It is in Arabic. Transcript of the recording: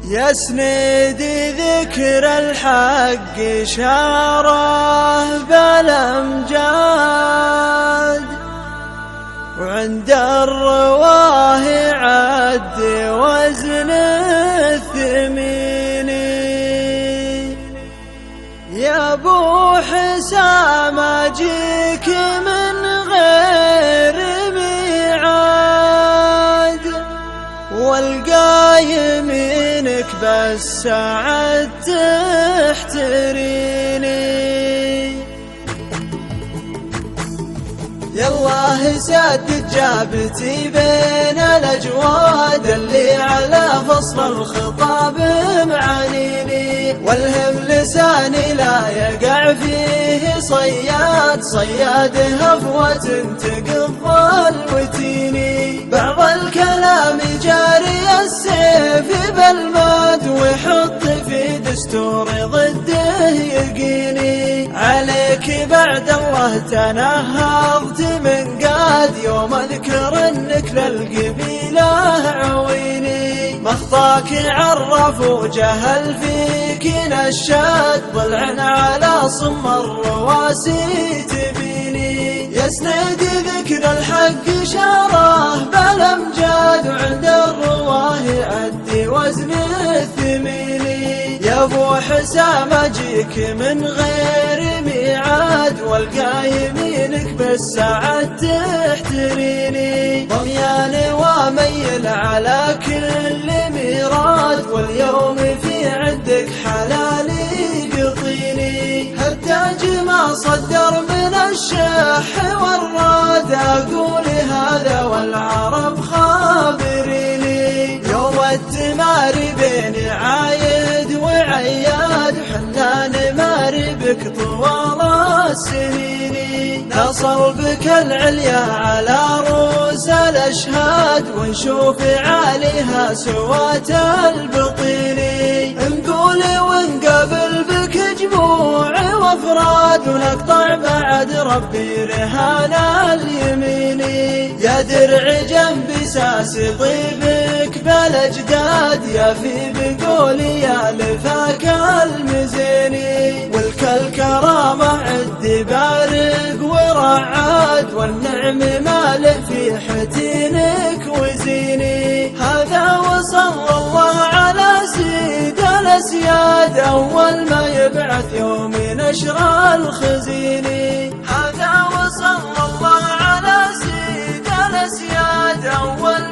يسند ذكر الحق شاره بالأمجاد، وعند الرواه عد وزن الثمين. يا ابو حسام اجيك من غير ميعاد، والقى يمينك بس ساعد تحتريني. يالله سدد جابتي بين الأجواد اللي على فصل الخطاب معانيني، والهم لساني لا يقع فيه صياد هفوة تقض الوتيني. بعض الكلام جاري السيف بالماد، ويحط في دستور ضده يقيني. عليك بعد الله تنهضت من قاد، يوم اذكر انك للقبيلة عويني. مخطاك عرف وجهل فيك نشاد، ضلع على صم الرواسي تبيني. يسند ذكر الحق شاره بالامجاد، وعند الرواه عدي وزن الثميني. يا ابو حسام اجيك من غير ميعاد، والقى يمينك بالساعد تحتريني. ضمياني وميل على كل ميراد، واليوم في عندك حلالي قطيني. هالتاج ما صدر من الشح والراد، اقول هذا والعرب خابريني. يوم التماري بين عايد وعياد، حنان ماري بك طوال السنين. نصل بك العليا على رؤوس الاشهاد، ونشوف عليها سوات البطيني. نقول ونقابل بك جموع وافراد، ونقطع بعد ربي رهان اليميني. يا درع جنبي ساس طيبك بالاجداد، يا في بقولي يا لفاك المزيني. والكرامة عد بارق ورعاد، والنعم ماله في حتينك وزيني. هذا وصلى الله على سيد الاسياد، اول ما يبعث يوم نشر الخزيني. هذا وصلى الله على سيد الاسياد، اول